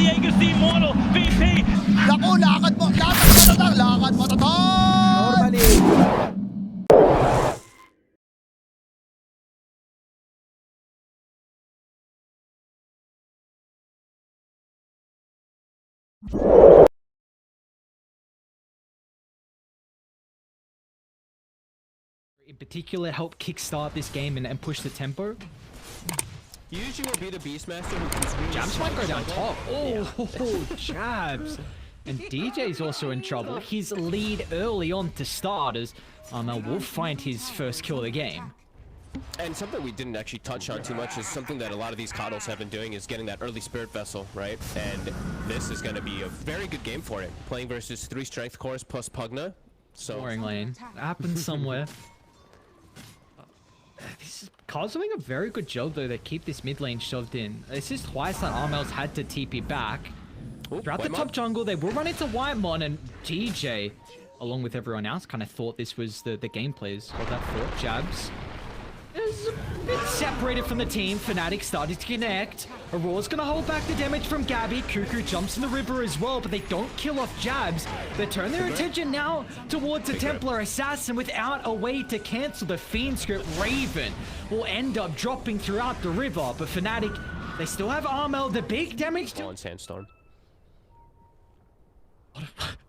Diego's the immortal VP. Naku, lakad mo tatang, lakad mo tatang! Normally. In particular, help kickstart this game and push the tempo. Usually will be the Beastmaster who can scream. Jabs might go down top. Oh, Jabs. And DJ's also in trouble. His lead early on to start as Armel will find his first kill of the game. And something we didn't actually touch on too much is something that a lot of these Coddles have been doing is getting that early Spirit Vessel, right? And this is going to be a very good game for it. Playing versus 3 Strength Cores plus Pugna. So Boring lane. Happens somewhere. Carl's doing a very good job though to keep this mid lane shoved in. It's just twice that Armel's had to TP back. Throughout the top jungle, they will run into Whitemon, and DJ, along with everyone else, kind of thought this was the gameplays of that thought. Jabs is a bit separated from the team. Fnatic started to connect. Aurora's gonna hold back the damage from Gabby. Cuckoo jumps in the river as well, but they don't kill off Jabs. They turn their attention now towards the Templar Assassin without a way to cancel the Fiend script. Raven will end up dropping throughout the river, but Fnatic, they still have Armel. The big damage to... on Sandstorm.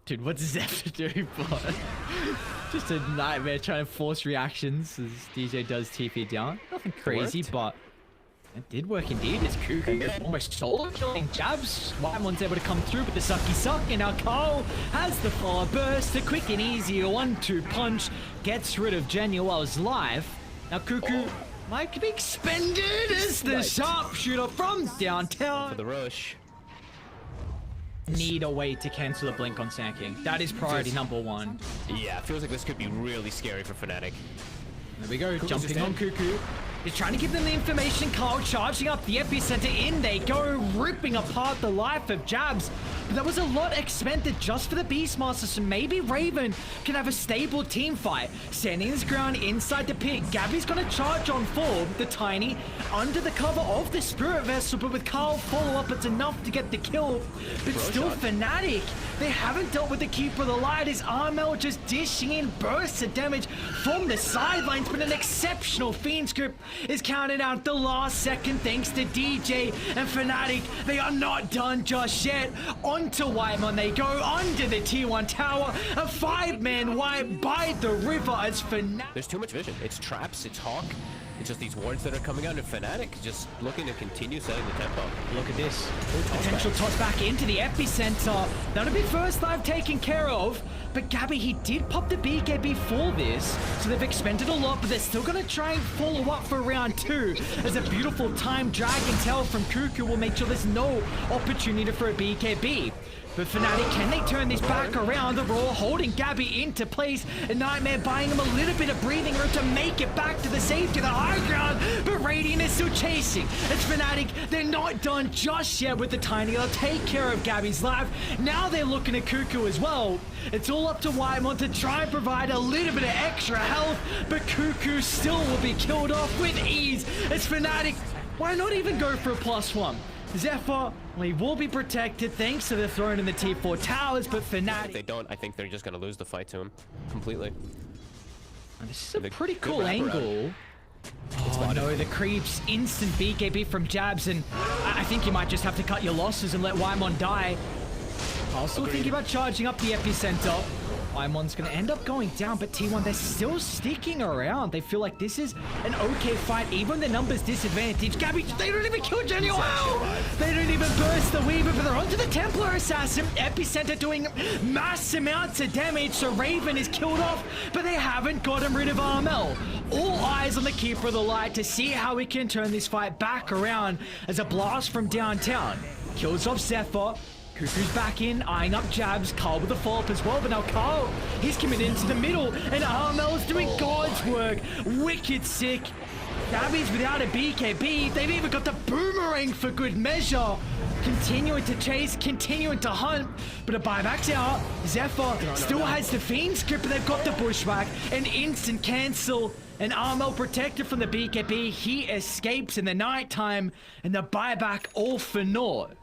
Dude, what does that have to do, but just a nightmare trying to force reactions as DJ does TP down. Nothing crazy, but it did work indeed. It's Cuckoo almost solo killing Jabs. Whitemon's able to come through with the sucky suck, and now Carl has the follow burst. The quick and easy 1-2 punch gets rid of Genuel's life. Now Cuckoo might be expended as the sharpshooter from downtown. For the rush. Need a way to cancel the blink on Sand King. That is priority number 1. Yeah, feels like this could be really scary for Fnatic. There we go, jumping on Cuckoo. He's trying to give them the information. Carl charging up the epicenter. In they go, ripping apart the life of Jabs. But that was a lot expended just for the Beastmaster, so maybe Raven can have a stable team fight. Standing his ground inside the pit. Gabby's gonna charge on forward, the Tiny, under the cover of the Spirit Vessel, but with Carl follow-up, it's enough to get the kill. But still Fnatic, they haven't dealt with the Keeper of the Light. Is Armel just dishing in bursts of damage from the sidelines, but an exceptional Fiend script is counted out the last second thanks to DJ and Fnatic. They are not done just yet. Onto Whitemon they go, under the T1 tower. A 5-man wipe by the river as Fnatic. There's too much vision. It's traps, it's Hawk. It's just these wards that are coming out, and Fnatic just looking to continue setting the tempo. Look at this. Potential toss back into the epicenter. That'll be first life taken care of. But Gabby, he did pop the BKB for this. So they've expended a lot, but they're still going to try and follow up for round 2. As a beautiful time Dragon Tail from Cuckoo will make sure there's no opportunity for a BKB. But Fnatic, can they turn this back around? The Raw holding Gabby into place. And Nightmare buying him a little bit of breathing room to make it back to the safety of the high ground. But Radiant is still chasing. It's Fnatic. They're not done just yet with the Tiny. They'll take care of Gabby's life. Now they're looking at Cuckoo as well. It's all up to Whitemon to try and provide a little bit of extra health. But Cuckoo still will be killed off with ease. It's Fnatic. Why not even go for a +1? Zephyr, he will be protected thanks to the throne in the T4 towers, but Fnatic... If they don't, I think they're just going to lose the fight to him completely. And this is a pretty cool angle. Oh no, the creeps, instant BKB from Jabs, and I think you might just have to cut your losses and let Whitemon die. I'll still thinking about charging up the epicenter. Whitemon's going to end up going down, but T1, they're still sticking around. They feel like this is an okay fight, even the numbers disadvantage. Gabby, they don't even kill Genuel! They don't even burst the Weaver, but they're onto the Templar Assassin. Epicenter doing mass amounts of damage, so Raven is killed off, but they haven't gotten rid of Armel. All eyes on the Keeper of the Light to see how we can turn this fight back around as a blast from downtown kills off Zephyr. Cuckoo's back in, eyeing up Jabs. Carl with the follow-up as well, but now Carl, he's committed into the middle, and Armel's doing God's work. Wicked sick. Gabby's without a BKB. They've even got the boomerang for good measure. Continuing to chase, continuing to hunt, but a buyback's out. Zephyr still has the Fiend script, but they've got the bushwhack. An instant cancel. And Armel protected from the BKB. He escapes in the nighttime, and the buyback all for naught.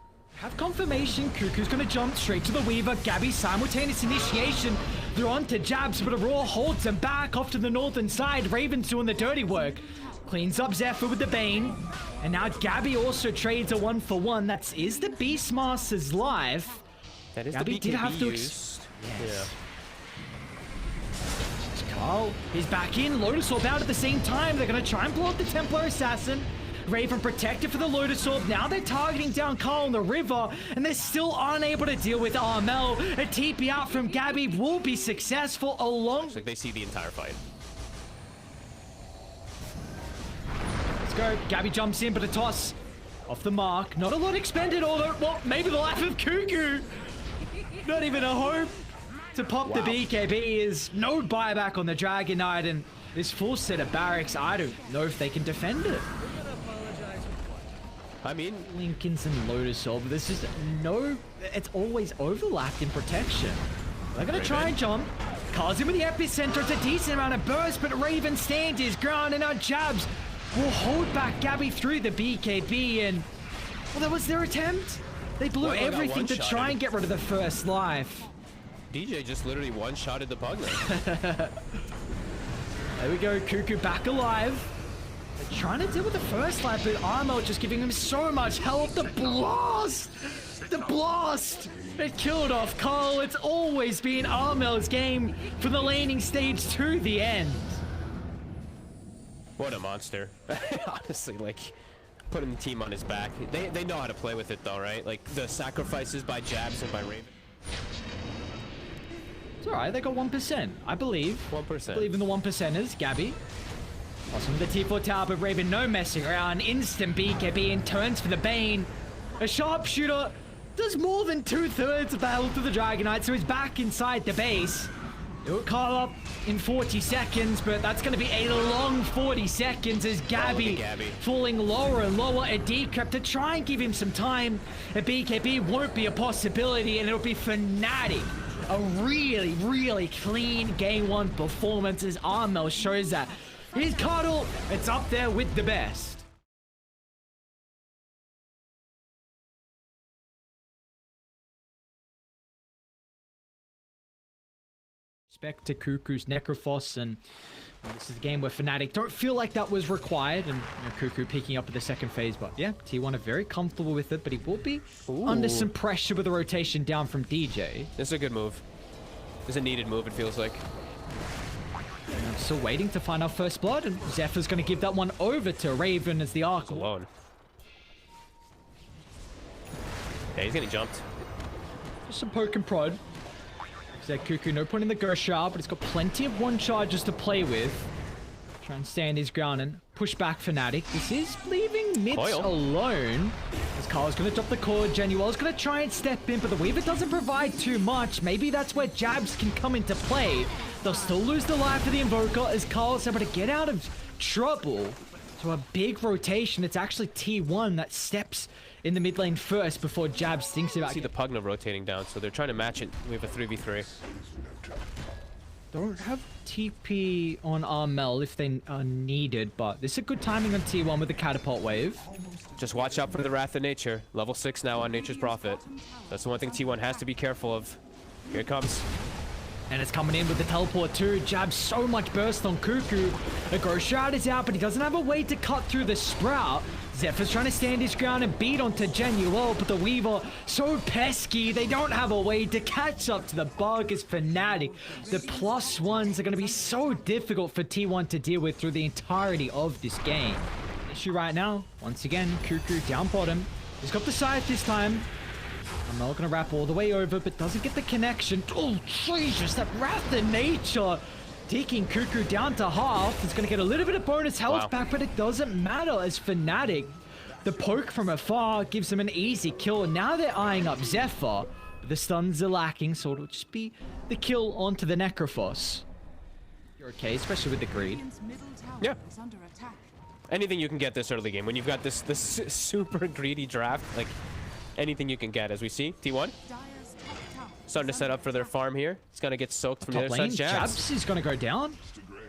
Have confirmation. Cuckoo's gonna jump straight to the Weaver. Gabby simultaneous initiation. They're on to Jabs, but Aurora holds him back off to the northern side. Raven's doing the dirty work. Cleans up Zephyr with the Bane. And now Gabby also trades a 1-for-1. That is the Beastmaster's life. That is Gabby the BKB did have to used. Yes. Carl is back in. Lotus Orb out at the same time. They're going to try and blow up the Templar Assassin. Raven protected for the Lotus Orb. Now they're targeting down Carl in the river, and they're still unable to deal with Armel. A TP out from Gabby will be successful along. Looks like they see the entire fight. Let's go. Gabby jumps in, but a toss off the mark. Not a lot expended, although, well, maybe the life of Cuckoo. Not even a hope to pop the BKB. Is no buyback on the Dragon Knight, and this full set of barracks, I don't know if they can defend it. I mean, Lincoln's and Lotus Orb, there's just no, it's always overlapped in protection. They're gonna try and jump. Carl's in with the epicenter. It's a decent amount of burst, but Raven stands his ground, and now Jabs will hold back Gabby through the BKB, and well, that was their attempt. They blew everything to try and get rid of the first life. DJ just literally one-shotted the Pugner. There we go, Cuckoo back alive. They're trying to deal with the first life, but Armel just giving him so much help. The blast! The blast! It killed off Carl. It's always been Armel's game from the laning stage to the end. What a monster. Honestly, like, putting the team on his back. They know how to play with it though, right? Like, the sacrifices by Jabs and by Raven. It's alright, they got 1%, I believe. 1%. I believe in the 1%ers. Gabby. Awesome with the T4 tower, but Raven no messing around. Instant BKB and turns for the Bane. A sharpshooter does more than 2/3 of the health of the Dragon Knight, so he's back inside the base. It will call up in 40 seconds, but that's going to be a long 40 seconds as Gabby falling lower and lower. A decrypt to try and give him some time. A BKB won't be a possibility, and it'll be Fnatic. A really, really clean game one performance as Armel shows that his cuddle, it's up there with the best. Respect to Cuckoo's Necrophos, and this is a game where Fnatic don't feel like that was required, and Cuckoo picking up at the second phase, but yeah, T1 are very comfortable with it, but he will be under some pressure with the rotation down from DJ. This is a good move. This is a needed move, it feels like. And I'm still waiting to find our first blood, and Zephyr's going to give that one over to Raven as the Arc. Alone. Yeah, he's getting jumped. Just some poke and prod. Said Cuckoo, no point in the Ghost Shroud, but he's got plenty of one charges to play with. Try and stand his ground and push back Fnatic. This is leaving Mitz alone. As Carl's going to drop the cord, Genuel's going to try and step in, but the Weaver doesn't provide too much. Maybe that's where Jabs can come into play. They'll still lose the life of the Invoker as Carl's able to get out of trouble. So a big rotation. It's actually T1 that steps in the mid lane first before Jabs thinks about it. See the Pugna rotating down, so they're trying to match it. We have a 3v3. Don't have TP on Armel if they are needed, but this is a good timing on T1 with the catapult wave. Just watch out for the Wrath of Nature. Level 6 now on Nature's Prophet. That's the one thing T1 has to be careful of. Here it comes. And it's coming in with the teleport too. Jabs so much burst on Cuckoo. The Ghost Shroud is out, but he doesn't have a way to cut through the Sprout. Zephyr's trying to stand his ground and beat onto Genuel, but the Weaver so pesky, they don't have a way to catch up to the bug as Fnatic. The +1s are going to be so difficult for T1 to deal with through the entirety of this game. Issue right now, once again, Cuckoo down bottom. He's got the scythe this time. I'm not going to wrap all the way over, but doesn't get the connection. Oh, Jesus, that Wrath of Nature. Taking Cuckoo down to half. He's going to get a little bit of bonus health back, but it doesn't matter as Fnatic. The poke from afar gives him an easy kill, and now they're eyeing up Zephyr. But the stuns are lacking, so it'll just be the kill onto the Necrophos. You're okay, especially with the greed. Yeah. Anything you can get this early game. When you've got this super greedy draft, like anything you can get, as we see. T1 starting to set up for their farm here. It's going to get soaked from the other side. Jabs is going to go down.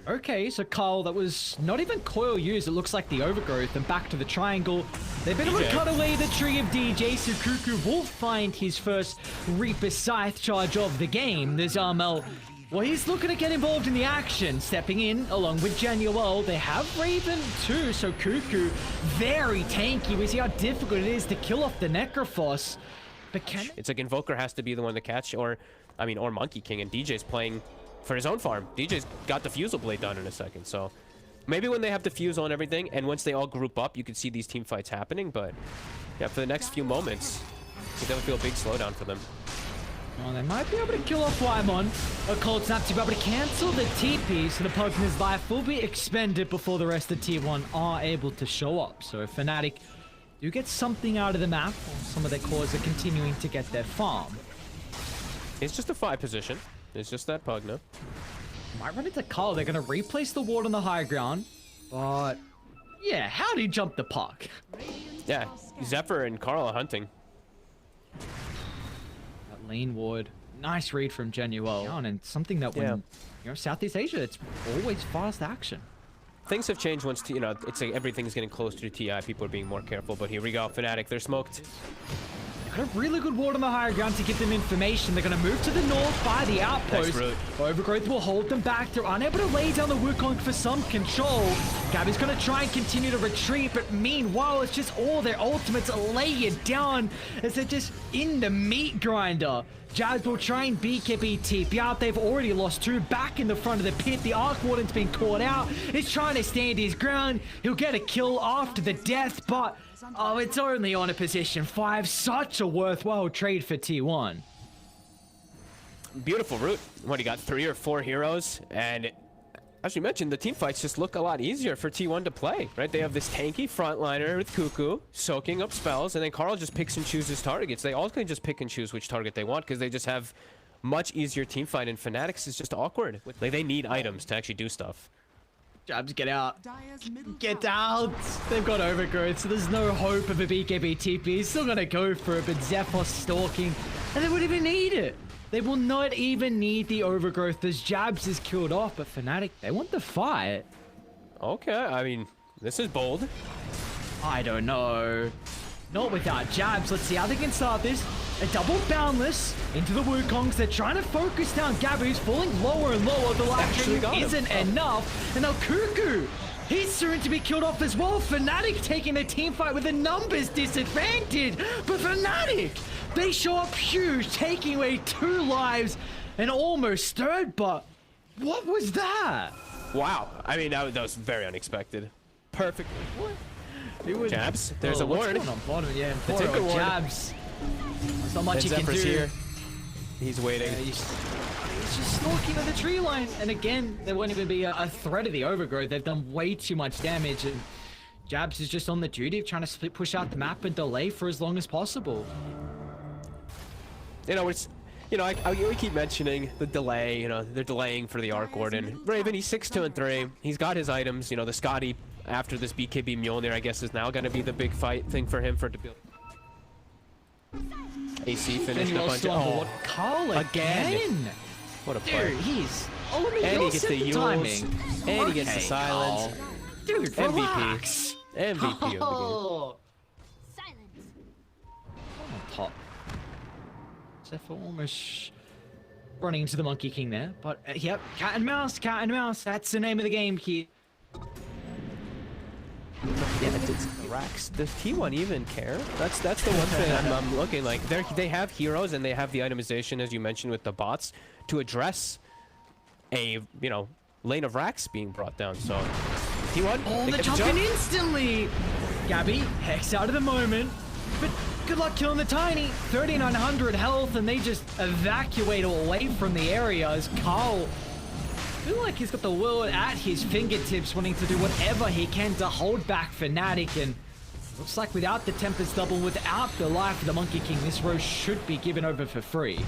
Okay, so Carl, that was not even coil used. It looks like the overgrowth, and back to the triangle. They've been able to cut away the tree of DJ, so Cuckoo will find his first Reaper Scythe charge of the game. There's Armel. Well, he's looking to get involved in the action, stepping in along with Januel. They have Raven too, so Cuckoo, very tanky. We see how difficult it is to kill off the Necrophos. But can... It's like Invoker has to be the one to catch, or Monkey King, and DJ's playing for his own farm. DJ's got the Fusel Blade done in a second, so maybe when they have the Fusel and everything, and once they all group up, you can see these team fights happening, but yeah, for the next few moments, I think that'll feel a big slowdown for them. Well, they might be able to kill off Wymon. A cold snap to be able to cancel the TP, so the Pugner's life will be expended before the rest of Tier 1 are able to show up. So if Fnatic do get something out of the map, or some of their cores are continuing to get their farm. It's just a 5 position. It's just that Pugner. Might run into Carl. They're going to replace the ward on the high ground. But yeah, how'd he jump the puck? Yeah, Zephyr and Carl are hunting. Lane ward, nice read from Genuel, and something that when Southeast Asia, it's always fast action. Things have changed once it's like everything's getting closer to TI. People are being more careful, but here we go. Fnatic, they're smoked. They've got a really good ward on the higher ground to give them information. They're going to move to the north by the outpost. Overgrowth will hold them back. They're unable to lay down the Wukong for some control. Gabby's going to try and continue to retreat, but meanwhile, it's just all their ultimates lay it down as they're just in the meat grinder. Jabs will try and BKB TP out. They've already lost 2 back in the front of the pit. The Arc Warden's been caught out. He's trying to stand his ground. He'll get a kill after the death, but oh, it's only on a position 5. Such a worthwhile trade for T1. Beautiful route. What, he got 3 or 4 heroes, and as we mentioned, the team fights just look a lot easier for T1 to play, right? They have this tanky frontliner with Cuckoo soaking up spells, and then Carl just picks and chooses targets. They all can just pick and choose which target they want because they just have much easier team fight, and Fnatic's is just awkward. Like, they need items to actually do stuff. Jabs, get out. Get out. They've got overgrowth, so there's no hope of a BKB TP. He's still going to go for it, but Zephos stalking, and they wouldn't even need it. They will not even need the overgrowth as Jabs is killed off, but Fnatic, they want the fight. Okay, I mean, this is bold. I don't know. Not without Jabs. Let's see how they can start this. A double boundless into the Wukongs. They're trying to focus down Gabby, who's falling lower and lower. The life isn't enough. And now Cuckoo, he's soon to be killed off as well. Fnatic taking the team fight with a numbers disadvantage. But Fnatic, they show up huge, taking away 2 lives and almost 3rd, but what was that? Wow. I mean, that was very unexpected. Perfect. What? Jabs, there's a ward. On bottom? Yeah, the Tinker ward. Jabs. There's not much he can do. Here. He's waiting. Yeah, he's just stalking at the tree line. And again, there won't even be a threat of the overgrowth. They've done way too much damage. And Jabs is just on the duty of trying to push out the map and delay for as long as possible. You know, we keep mentioning the delay. You know, they're delaying for the Arc Warden. Raven, he's 6-2 and 3. He's got his items. You know, the Scotty after this BKB Mjolnir, I guess, is now going to be the big fight thing for him for to build. AC finished up on Carl again. What a play. Dude, he's and he gets the Yules, and he gets the silence. Dude, MVP. relax. MVP of the game. On top. Zephyr almost running into the Monkey King there, but yep, cat and mouse, that's the name of the game here. Yeah, it's Rax. Does T1 even care? That's the one thing I'm looking like. They have heroes and they have the itemization, as you mentioned, with the bots to address a lane of Rax being brought down. So T1, oh, they're jumping instantly. Gabby hex out of the moment, but good luck killing the Tiny. 3,900 health, and they just evacuate away from the area as Carl. I feel like he's got the world at his fingertips, wanting to do whatever he can to hold back Fnatic, and looks like without the Tempest double, without the life of the Monkey King, this row should be given over for free.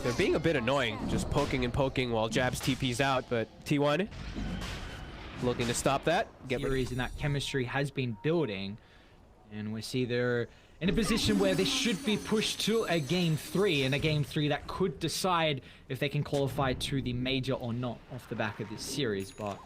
They're being a bit annoying, just poking and poking while Jabs TP's out, but T1 looking to stop that. Theories and that chemistry has been building, and we see they're in a position where they should be pushed to a game 3, and a game 3 that could decide if they can qualify to the major or not off the back of this series. But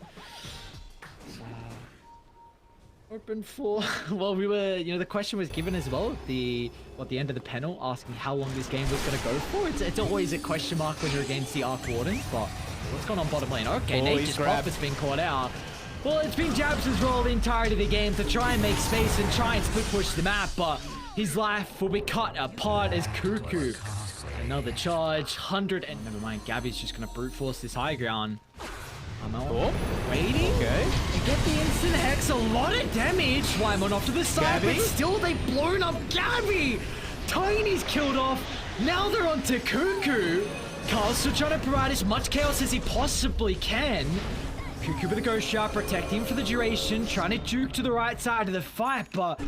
open for, well, we were, you know, the question was given as well at the end of the panel, asking how long this game was going to go for. It's always a question mark when you're against the Arc Wardens, but what's going on bottom lane? Okay, Nature's Prophet's been caught out. Well, it's been Jabs' role the entirety of the game to try and make space and try and split push the map, but his life will be cut apart as Cuckoo. Another charge, 100, and never mind, Gabby's just going to brute force this high ground. Waiting. Okay. And get the instant hex. A lot of damage. Wyman off to the side, but still they've blown up Gabby. Tiny's killed off. Now they're on to Cuckoo. Carl's still trying to provide as much chaos as he possibly can. Cuckoo with a ghost shot, protecting for the duration, trying to juke to the right side of the fight, but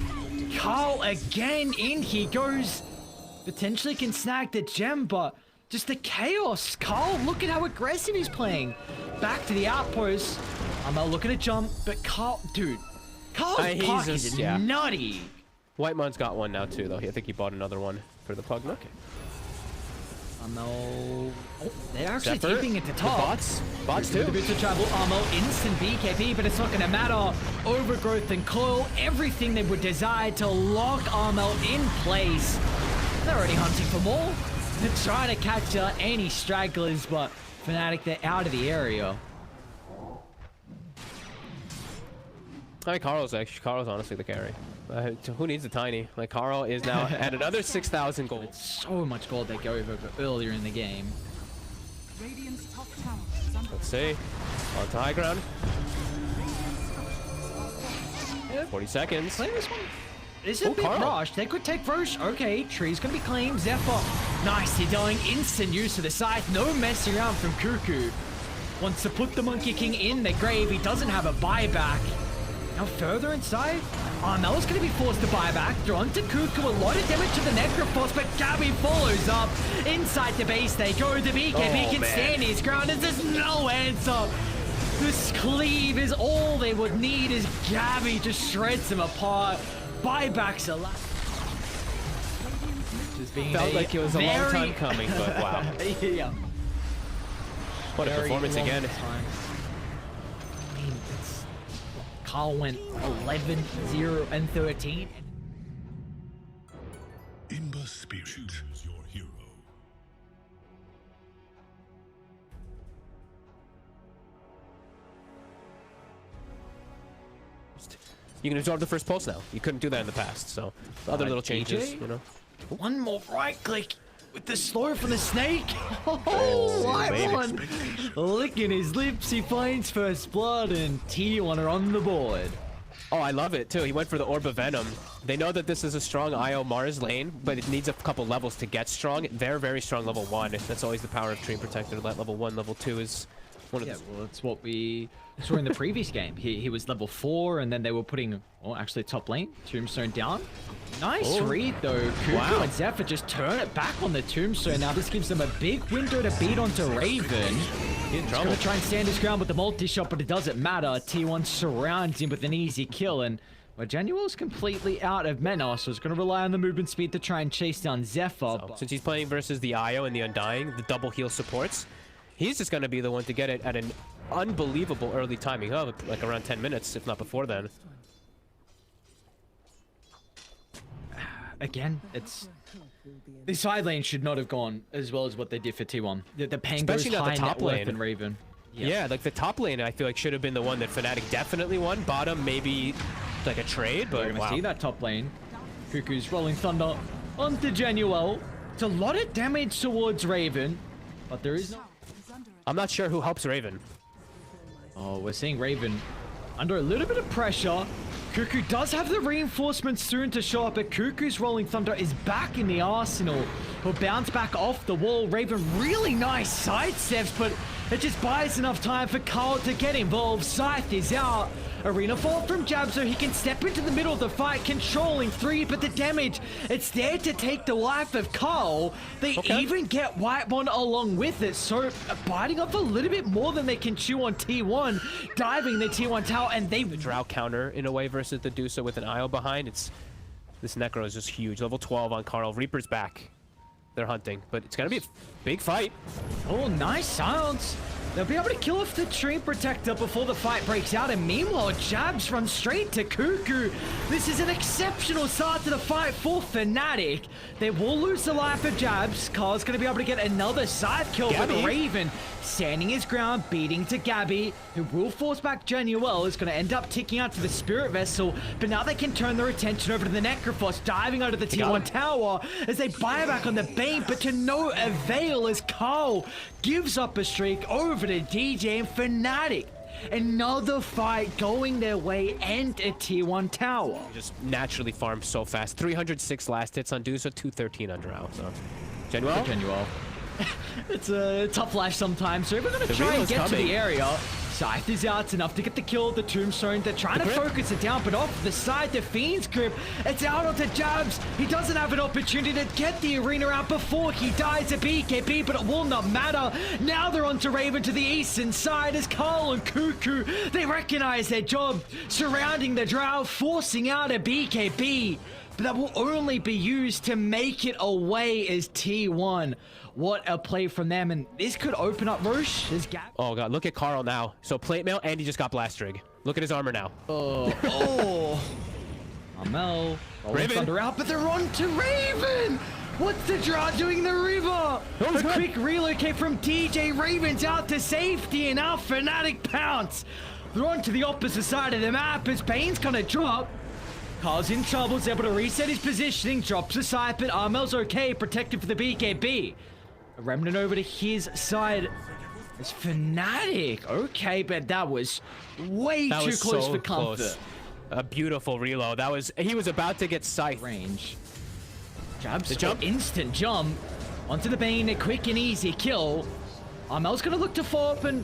Carl again in he goes. Potentially can snag the gem, but just the chaos. Carl, look at how aggressive he's playing. Back to the outpost. I'm not looking to jump, but Carl, dude, Carl's puck is nutty. Whitemon's got one now too, though. I think he bought another one for the Pugna. Okay. Oh, they're actually keeping it to top. Bots too. The boots of travel, Armo, instant BKB, but it's not going to matter. Overgrowth and coil, everything they would desire to lock Armo in place. They're already hunting for more. They're trying to catch any stragglers, but Fnatic, they're out of the area. I mean, Carl's honestly the carry. Who needs a Tiny? Like, Carl is now at another 6,000 gold. It's so much gold they go over earlier in the game. Let's see. On to high ground. 40 seconds. Playing this one is a bit rushed. They could take first. Okay, tree's gonna be claimed. Zephyr, nicely doing instant use of the scythe. No messing around from Cuckoo. Wants to put the Monkey King in the grave. He doesn't have a buyback. Now further inside, Armel's going to be forced to buy back. Drawn to Cuckoo, a lot of damage to the Necrophos, but Gabby follows up. Inside the base they go. The BKB can stand his ground as there's no answer. This cleave is all they would need as Gabby just shreds them apart. Buybacks a lot. Felt like it was a long time coming, but wow. Yeah. What a performance again. Carl went 11, 0, and 13. Imba Spirit, choose your hero. You can absorb the first pulse now. You couldn't do that in the past, so other little changes, you know. One more right click with the slow from the snake. Oh, right one. Licking his lips, he finds first blood, and T1 are on the board. Oh, I love it too. He went for the Orb of Venom. They know that this is a strong IO Mars lane, but it needs a couple levels to get strong. They're very strong level 1. That's always the power of Dream Protector. That level 1, level 2 is one of the... well, that's what we saw in the previous game. He was level 4, and then they were putting, actually top lane, Tombstone down. Nice read though. Cuckoo and Zephyr just turn it back on the Tombstone. Now this gives them a big window to beat onto Raven. He's going to try and stand his ground with the multi-shot, but it doesn't matter. T1 surrounds him with an easy kill, and Januel's completely out of mana, so it's going to rely on the movement speed to try and chase down Zephyr. So, since he's playing versus the IO and the Undying, the double heal supports, he's just going to be the one to get it at an unbelievable early timing. Oh, like around 10 minutes, if not before then. Again, it's... The side lane should not have gone as well as what they did for T1. The Pango's especially not high the top net worth lane. and Raven. Yeah, like the top lane, I feel like should have been the one that Fnatic definitely won. Bottom, maybe like a trade, but we're gonna see that top lane. Cuckoo's rolling thunder onto Januel. It's a lot of damage towards Raven, but there is no... I'm not sure who helps Raven. Oh, we're seeing Raven under a little bit of pressure. Cuckoo does have the reinforcements soon to show up, but Cuckoo's rolling thunder is back in the arsenal. He'll bounce back off the wall. Raven really nice sidesteps, but it just buys enough time for Carl to get involved. Scythe is out. Arena fall from Jab so he can step into the middle of the fight, controlling 3, but the damage, it's there to take the life of Carl. They even get Whitemon along with it, so biting off a little bit more than they can chew on T1, diving the T1 tower, and they... The Drow counter in a way versus the Dusa with an IO behind, it's This Necro is just huge. Level 12 on Carl. Reaper's back. They're hunting, but it's gonna be a big fight. Oh, nice silence. They'll be able to kill off the tree protector before the fight breaks out, and meanwhile, Jabs run straight to Cuckoo. This is an exceptional start to the fight for Fnatic. They will lose the life of Jabs. Carl's going to be able to get another side kill, but Raven standing his ground, beating to Gabby, who will force back Genuel, is going to end up ticking out to the Spirit Vessel, but now they can turn their attention over to the Necrophos, diving out of the T1 tower as they buy back on the Bane, but to no avail as Carl gives up a streak over to DJ and Fnatic. Another fight going their way and a T1 tower. Just naturally farm so fast. 306 last hits on Dusa, 213 on Drow. So, Genuel? It's a tough life sometimes, so we're going to try and get to the area. Scythe is out, it's enough to get the kill, the Tombstone. They're trying to focus it down, but off the side, the Fiend's grip. It's out onto Jabs. He doesn't have an opportunity to get the arena out before he dies to BKB, but it will not matter. Now they're onto Raven to the eastern side as Carl and Cuckoo, they recognize their job, surrounding the Drow, forcing out a BKB. But that will only be used to make it away as T1. What a play from them, and this could open up Roche as Gap. Oh god, look at Carl now. So plate mail, and he just got blast rig. Look at his armor now. Amel, Raven Thunder out, but they're on to Raven. What's the Drow doing in the river? A quick relocate from DJ. Raven's out to safety, and now Fnatic pounce. They're on to the opposite side of the map as Bane's gonna drop. Carl's in trouble, is able to reset his positioning, drops a side, but Armel's okay, protected for the BKB. A remnant over to his side. It's Fnatic. Okay, but that was way too close for comfort. A beautiful reload. He was about to get scythe. Range. Jabs, the jump. Instant jump. Onto the Bane, a quick and easy kill. Armel's gonna look to follow up and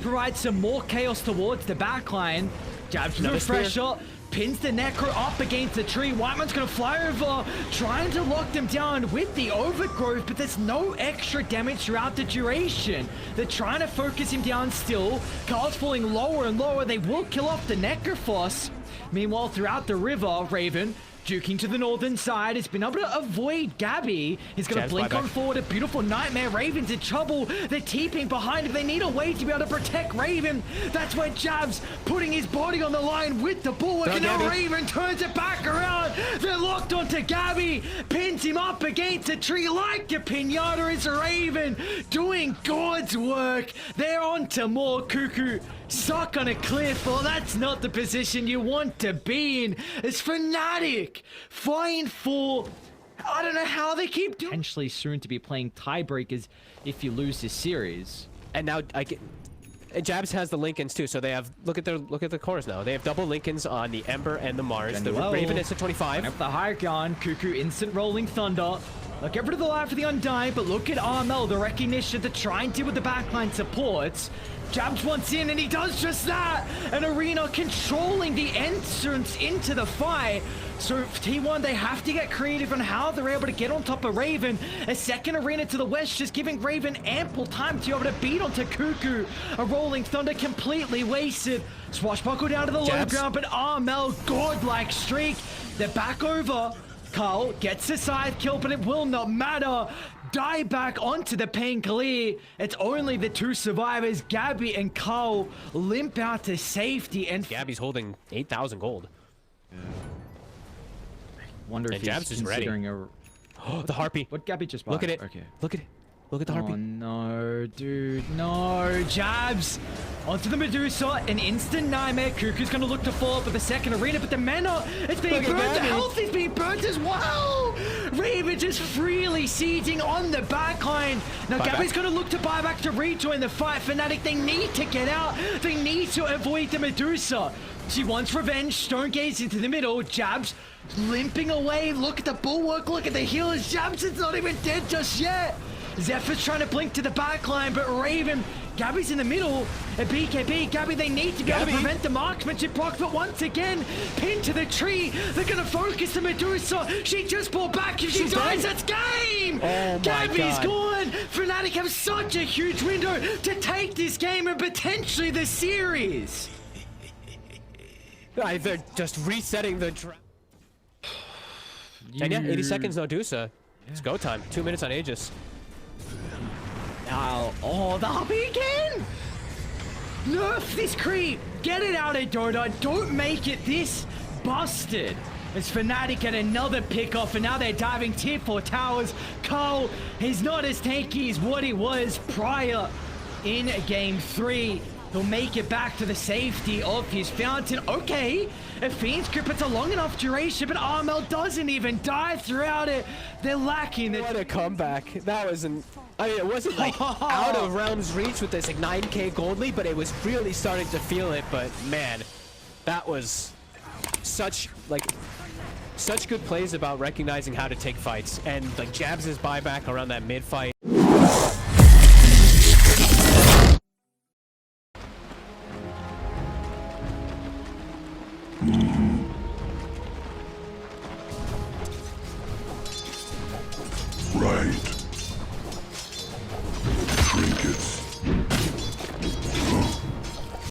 provide some more chaos towards the backline. Jabs no pressure. Pins the Necro up against the tree. Whiteman's gonna fly over, trying to lock them down with the overgrowth, but there's no extra damage throughout the duration. They're trying to focus him down still. Carl's falling lower and lower. They will kill off the Necrophos. Meanwhile, throughout the river, Raven juking to the northern side, has been able to avoid Gabby. He's going to blink on forward, a beautiful nightmare. Raven's in trouble. They're TPing behind him. They need a way to be able to protect Raven. That's where Jabs putting his body on the line with the bulwark, and now Raven turns it back around. They're locked onto Gabby, pins him up against a tree like a pinata. It's Raven doing God's work. They're on to more. Cuckoo stuck on a cliff. Well, that's not the position you want to be in. It's Fnatic flying for, I don't know how they keep doing. Potentially soon to be playing tiebreakers if you lose this series. And now and Jabs has the Lincolns too, so they have look at the cores now. They have double Lincolns on the Ember and the Mars. The Raven is at 25. Up the high ground, Cuckoo instant rolling thunder. Look, get rid of the life of the Undying, but look at Armel, the recognition to try and deal with the backline supports. Jabs wants in, and he does just that. An arena controlling the entrance into the fight. So T1, they have to get creative on how they're able to get on top of Raven. A second arena to the west, just giving Raven ample time to be able to beat onto Cuckoo. A rolling thunder completely wasted. Swashbuckle down to the low ground, but Armel, godlike streak. They're back over. Carl gets a side kill, but it will not matter. Die back onto the pain clear. It's only the two survivors, Gabby and Carl, limp out to safety. And Gabby's holding 8,000 gold. Wonder if Jabs he's is ready. Oh, the Harpy. What Gabby just bought? Look at it. Okay. Look at it. Look at the Harpy. Oh no, dude. No. Jabs onto the Medusa. An instant nightmare. Cuckoo's gonna look to fall up with the second arena, but the mana, it's being burnt. The health is being burnt as well. Raven just freely sieging on the backline. Now Gabby's gonna look to buy back to rejoin the fight. Fnatic, they need to get out. They need to avoid the Medusa. She wants revenge. Stone Gaze into the middle. Jabs limping away. Look at the bulwark. Look at the healers. Jabs is not even dead just yet. Zephyr's trying to blink to the backline, but Raven, Gabby's in the middle. A BKB, Gabby, they need to be able to prevent the marksmanship block, but once again, pinned to the tree. They're going to focus the Medusa. She just pulled back. If she dies, that's game. Oh Gabby's gone. Fnatic have such a huge window to take this game and potentially the series. They're just resetting the And yeah, 80 seconds no Dusa. It's go time. 2 minutes on Aegis. Now, oh, the Hubby again! Nerf this creep! Get it out of Dota. Don't make it this busted. As Fnatic get another pick off, and now they're diving tier 4 towers. Cole, he's not as tanky as what he was prior in game 3. He'll make it back to the safety of his fountain. Okay, a Fiend's Grip, it's a long enough duration, but Armel doesn't even die throughout it. They're lacking. What a comeback. That wasn't... I mean, it wasn't like out of realm's reach with this like 9k gold lead, but it was really starting to feel it. But man, that was such good plays about recognizing how to take fights. And like Jabs' buyback around that mid fight.